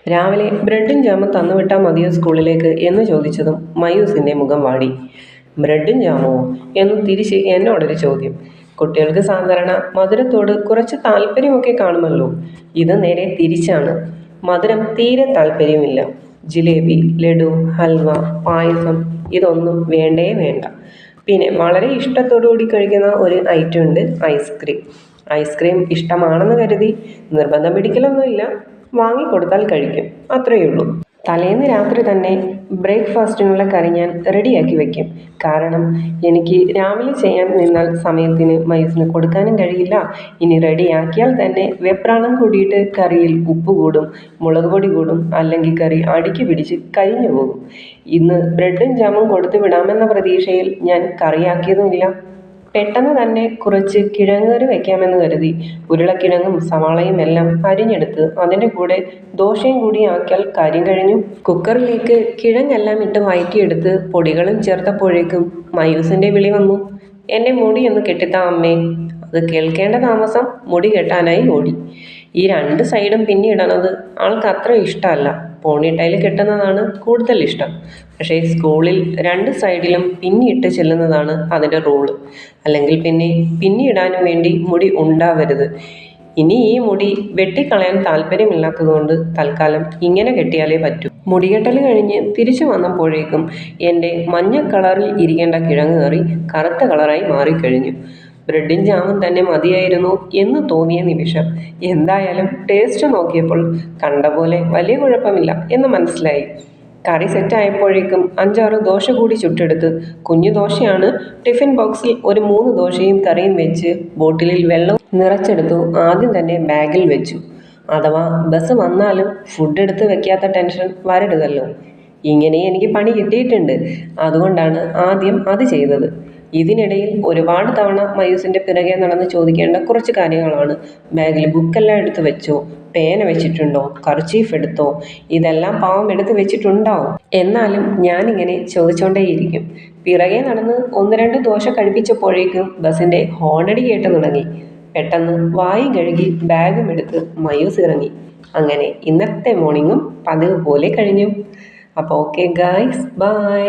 രാവിലെ ബ്രെഡും ജാമും തന്നുവിട്ടാൽ മതിയോ സ്കൂളിലേക്ക് എന്ന് ചോദിച്ചതും മയൂസിൻ്റെ മുഖം വാടി. ബ്രെഡും ജാമോ എന്ന് തിരിച്ച് എന്നോടൊരു ചോദ്യം. കുട്ടികൾക്ക് സാധാരണ മധുരത്തോട് കുറച്ച് താല്പര്യമൊക്കെ കാണുമല്ലോ. ഇത് നേരെ തിരിച്ചാണ്. മധുരം തീരെ താല്പര്യമില്ല. ജിലേബി, ലഡു, ഹൽവ, പായസം ഇതൊന്നും വേണ്ടേ വേണ്ട. പിന്നെ വളരെ ഇഷ്ടത്തോടുകൂടി കഴിക്കുന്ന ഒരു ഐറ്റം ഉണ്ട്, ഐസ്ക്രീം. ഐസ്ക്രീം ഇഷ്ടമാണെന്ന് കരുതി നിർബന്ധം പിടിക്കലൊന്നുമില്ല. വാങ്ങിക്കൊടുത്താൽ കഴിക്കും, അത്രയേ ഉള്ളൂ. തലേന്ന് രാത്രി തന്നെ ബ്രേക്ക്ഫാസ്റ്റിനുള്ള കറി ഞാൻ റെഡിയാക്കി വയ്ക്കും. കാരണം എനിക്ക് രാവിലെ ചെയ്യാൻ നിന്നാൽ സമയത്തിന് മയൂസിന് കൊടുക്കാനും കഴിയില്ല. ഇനി റെഡിയാക്കിയാൽ തന്നെ വെപ്രാളം കൂടിയിട്ട് കറിയിൽ ഉപ്പ് കൂടും, മുളക് പൊടി കൂടും, അല്ലെങ്കിൽ കറി അടുക്കി പിടിച്ച് കരിഞ്ഞു പോകും. ഇന്ന് ബ്രെഡും ജാമും കൊടുത്തു വിടാമെന്ന പ്രതീക്ഷയിൽ ഞാൻ കറിയാക്കിയതുമില്ല. പെട്ടെന്ന് തന്നെ കുറച്ച് കിഴങ്ങറി വയ്ക്കാമെന്ന് കരുതി ഉരുളക്കിഴങ്ങും സവാളയും എല്ലാം അരിഞ്ഞെടുത്ത് അതിൻ്റെ കൂടെ ദോശയും കൂടി ആക്കിയാൽ കാര്യം കഴിഞ്ഞു. കുക്കറിലേക്ക് കിഴങ്ങെല്ലാം ഇട്ട് വഴറ്റിയെടുത്ത് പൊടികളും ചേർത്തപ്പോഴേക്കും മയൂസിൻ്റെ വിളി വന്നു. എൻ്റെ മുടി ഒന്ന് കെട്ടിത്താ അമ്മേ. അത് കേൾക്കേണ്ട താമസം മുടി കെട്ടാനായി ഓടി. ഈ രണ്ട് സൈഡും പിന്നിടണത് ആൾക്ക് അത്ര ഇഷ്ടമല്ല. പോണിട്ടയിൽ കെട്ടുന്നതാണ് കൂടുതൽ ഇഷ്ടം. പക്ഷേ സ്കൂളിൽ രണ്ട് സൈഡിലും പിന്നിയിട്ട് ചെല്ലുന്നതാണ് അതിൻ്റെ റൂള്. അല്ലെങ്കിൽ പിന്നെ പിന്നിടാനും വേണ്ടി മുടി ഉണ്ടാവരുത്. ഇനി ഈ മുടി വെട്ടിക്കളയാൻ താല്പര്യമില്ലാത്തതുകൊണ്ട് തൽക്കാലം ഇങ്ങനെ കെട്ടിയാലേ പറ്റൂ. മുടികെട്ടൽ കഴിഞ്ഞ് തിരിച്ചു വന്നപ്പോഴേക്കും എൻ്റെ മഞ്ഞ കളറിൽ ഇരിക്കേണ്ട കിഴങ്ങ് കറി കറുത്ത കളറായി മാറിക്കഴിഞ്ഞു. ബ്രെഡും ജാമും തന്നെ മതിയായിരുന്നു എന്ന് തോന്നിയ നിമിഷം എന്തായാലും ടേസ്റ്റ് നോക്കിയപ്പോൾ കണ്ട പോലെ വലിയ കുഴപ്പമില്ല എന്ന് മനസ്സിലായി. കറി സെറ്റായപ്പോഴേക്കും 5-6 ദോശ കൂടി ചുട്ടെടുത്ത്, കുഞ്ഞു ദോശയാണ്, ടിഫിൻ ബോക്സിൽ ഒരു 3 ദോശയും കറിയും വെച്ച് ബോട്ടിലിൽ വെള്ളം നിറച്ചെടുത്തു ആദ്യം തന്നെ ബാഗിൽ വെച്ചു. അഥവാ ബസ് വന്നാലും ഫുഡ് എടുത്ത് വെക്കാത്ത ടെൻഷൻ വരരുതല്ലോ. ഇങ്ങനെ എനിക്ക് പണി കിട്ടിയിട്ടുണ്ട്. അതുകൊണ്ടാണ് ആദ്യം അത് ചെയ്തത്. ഇതിനിടയിൽ ഒരുപാട് തവണ മയൂസിൻ്റെ പിറകെ നടന്ന് ചോദിക്കേണ്ട കുറച്ച് കാര്യങ്ങളാണ്. ബാഗിൽ ബുക്കെല്ലാം എടുത്ത് വെച്ചോ, പേന വെച്ചിട്ടുണ്ടോ, കർച്ചീഫ് എടുത്തോ, ഇതെല്ലാം പാവം എടുത്ത് വെച്ചിട്ടുണ്ടാവും. എന്നാലും ഞാനിങ്ങനെ ചോദിച്ചുകൊണ്ടേയിരിക്കും. പിറകെ നടന്ന് 1-2 ദോശ കഴിപ്പിച്ചപ്പോഴേക്കും ബസ്സിൻ്റെ ഹോണടി കേട്ട് തുടങ്ങി. പെട്ടെന്ന് വായും കഴുകി ബാഗും എടുത്ത് മയൂസ് ഇറങ്ങി. അങ്ങനെ ഇന്നത്തെ മോർണിംഗും പതിവ് പോലെ കഴിഞ്ഞു. അപ്പോൾ ഓക്കെ ഗായ്സ്, ബൈ.